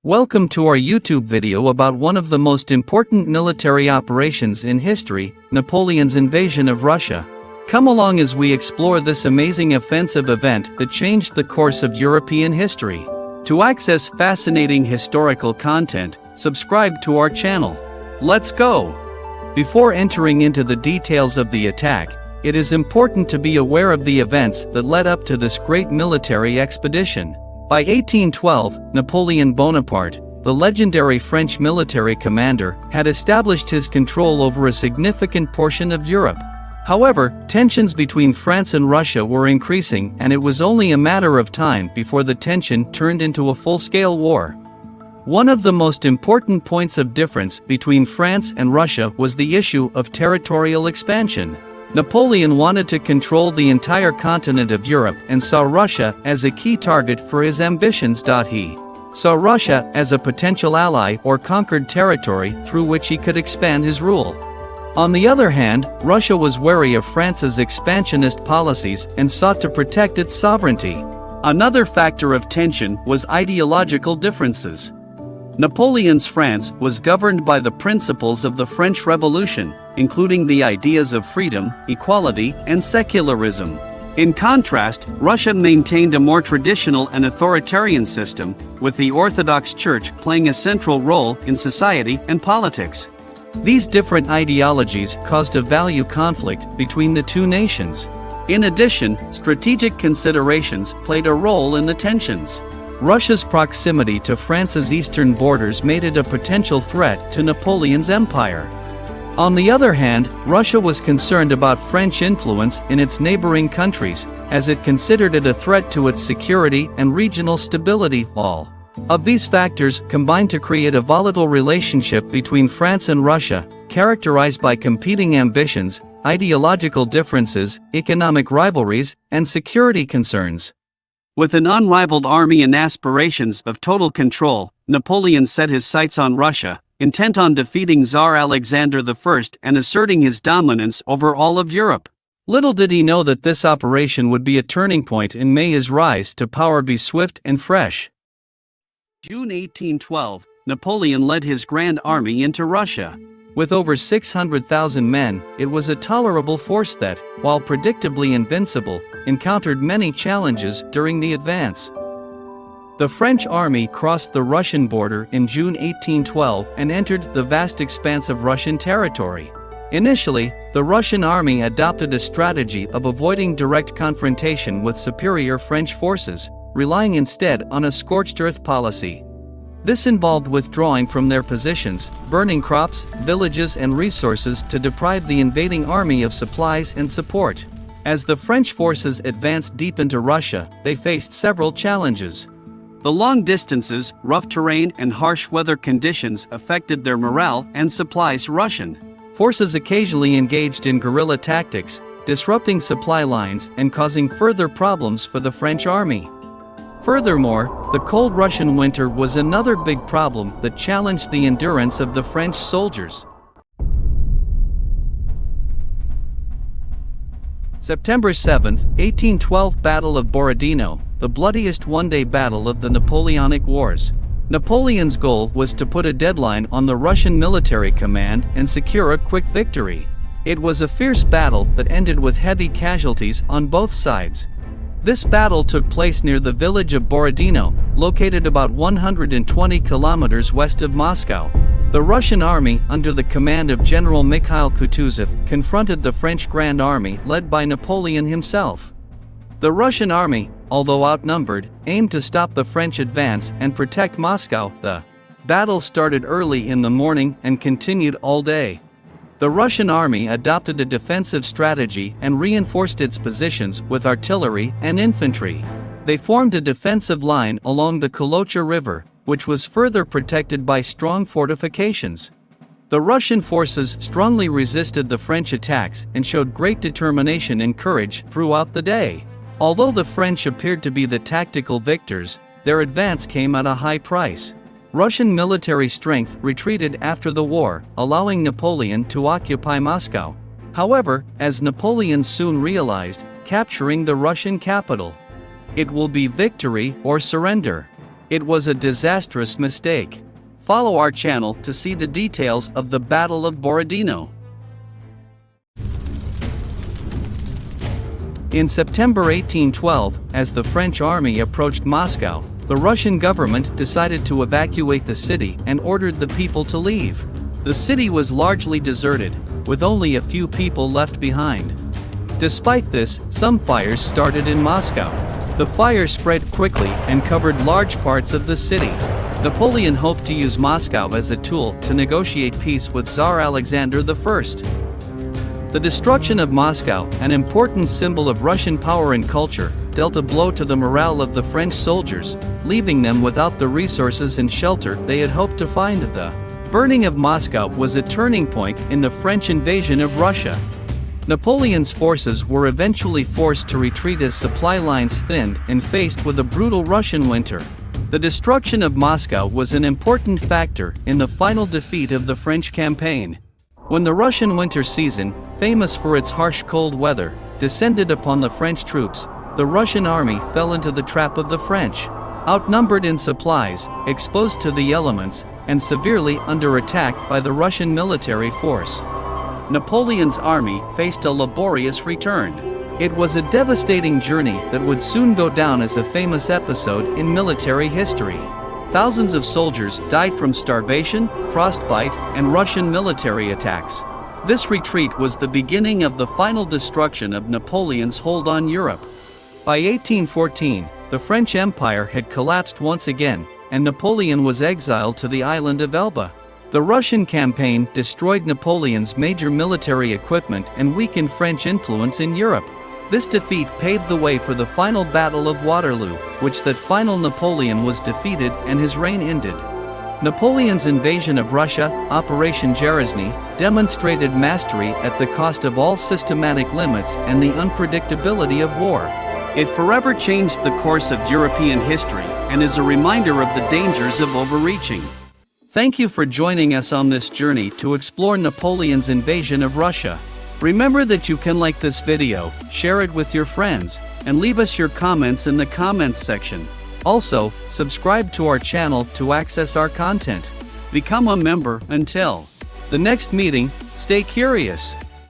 Welcome to our YouTube video about one of the most important military operations in history, Napoleon's invasion of Russia. Come along as we explore this amazing offensive event that changed the course of European history. To access fascinating historical content, subscribe to our channel. Let's go! Before entering into the details of the attack, it is important to be aware of the events that led up to this great military expedition. By 1812, Napoleon Bonaparte, the legendary French military commander, had established his control over a significant portion of Europe. However, tensions between France and Russia were increasing, and it was only a matter of time before the tension turned into a full-scale war. One of the most important points of difference between France and Russia was the issue of territorial expansion. Napoleon wanted to control the entire continent of Europe and saw Russia as a key target for his ambitions. He saw Russia as a potential ally or conquered territory through which he could expand his rule. On the other hand, Russia was wary of France's expansionist policies and sought to protect its sovereignty. Another factor of tension was ideological differences. Napoleon's France was governed by the principles of the French Revolution, including the ideas of freedom, equality, and secularism. In contrast, Russia maintained a more traditional and authoritarian system, with the Orthodox Church playing a central role in society and politics. These different ideologies caused a value conflict between the two nations. In addition, strategic considerations played a role in the tensions. Russia's proximity to France's eastern borders made it a potential threat to Napoleon's empire. On the other hand, Russia was concerned about French influence in its neighboring countries, as it considered it a threat to its security and regional stability. All of these factors combined to create a volatile relationship between France and Russia, characterized by competing ambitions, ideological differences, economic rivalries, and security concerns. With an unrivaled army and aspirations of total control, Napoleon set his sights on Russia, intent on defeating Tsar Alexander I and asserting his dominance over all of Europe. Little did he know that this operation would be a turning point and may his rise to power be swift and fresh. June 1812, Napoleon led his grand army into Russia. With over 600,000 men, it was a tolerable force that, while predictably invincible, encountered many challenges during the advance. The French army crossed the Russian border in June 1812 and entered the vast expanse of Russian territory. Initially, the Russian army adopted a strategy of avoiding direct confrontation with superior French forces, relying instead on a scorched earth policy. This involved withdrawing from their positions, burning crops, villages, and resources to deprive the invading army of supplies and support. As the French forces advanced deep into Russia, they faced several challenges. The long distances, rough terrain, and harsh weather conditions affected their morale and supplies. Russian forces occasionally engaged in guerrilla tactics, disrupting supply lines and causing further problems for the French army. Furthermore, the cold Russian winter was another big problem that challenged the endurance of the French soldiers. September 7, 1812 Battle of Borodino, the bloodiest one-day battle of the Napoleonic Wars. Napoleon's goal was to put a deadline on the Russian military command and secure a quick victory. It was a fierce battle that ended with heavy casualties on both sides. This battle took place near the village of Borodino, located about 120 kilometers west of Moscow. The Russian army, under the command of General Mikhail Kutuzov, confronted the French Grand Army led by Napoleon himself. The Russian army, although outnumbered, aimed to stop the French advance and protect Moscow. The battle started early in the morning and continued all day. The Russian army adopted a defensive strategy and reinforced its positions with artillery and infantry. They formed a defensive line along the Kolocha River, which was further protected by strong fortifications. The Russian forces strongly resisted the French attacks and showed great determination and courage throughout the day. Although the French appeared to be the tactical victors, their advance came at a high price. Russian military strength retreated after the war, allowing Napoleon to occupy Moscow. However, as Napoleon soon realized, capturing the Russian capital, it will be victory or surrender. It was a disastrous mistake. Follow our channel to see the details of the Battle of Borodino. In September 1812, as the French army approached Moscow, the Russian government decided to evacuate the city and ordered the people to leave. The city was largely deserted, with only a few people left behind. Despite this, some fires started in Moscow. The fire spread quickly and covered large parts of the city. Napoleon hoped to use Moscow as a tool to negotiate peace with Tsar Alexander I. The destruction of Moscow, an important symbol of Russian power and culture, dealt a blow to the morale of the French soldiers, leaving them without the resources and shelter they had hoped to find. The burning of Moscow was a turning point in the French invasion of Russia. Napoleon's forces were eventually forced to retreat as supply lines thinned and faced with a brutal Russian winter. The destruction of Moscow was an important factor in the final defeat of the French campaign. When the Russian winter season, famous for its harsh cold weather, descended upon the French troops, the Russian army fell into the trap of the French. Outnumbered in supplies, exposed to the elements, and severely under attack by the Russian military force, Napoleon's army faced a laborious return. It was a devastating journey that would soon go down as a famous episode in military history. Thousands of soldiers died from starvation, frostbite, and Russian military attacks. This retreat was the beginning of the final destruction of Napoleon's hold on Europe. By 1814, the French Empire had collapsed once again, and Napoleon was exiled to the island of Elba. The Russian campaign destroyed Napoleon's major military equipment and weakened French influence in Europe. This defeat paved the way for the final Battle of Waterloo, which that final Napoleon was defeated and his reign ended. Napoleon's invasion of Russia, Operation Berezny, demonstrated mastery at the cost of all systematic limits and the unpredictability of war. It forever changed the course of European history and is a reminder of the dangers of overreaching. Thank you for joining us on this journey to explore Napoleon's invasion of Russia. Remember that you can like this video, share it with your friends, and leave us your comments in the comments section. Also, subscribe to our channel to access our content. Become a member. Until the next meeting, stay curious.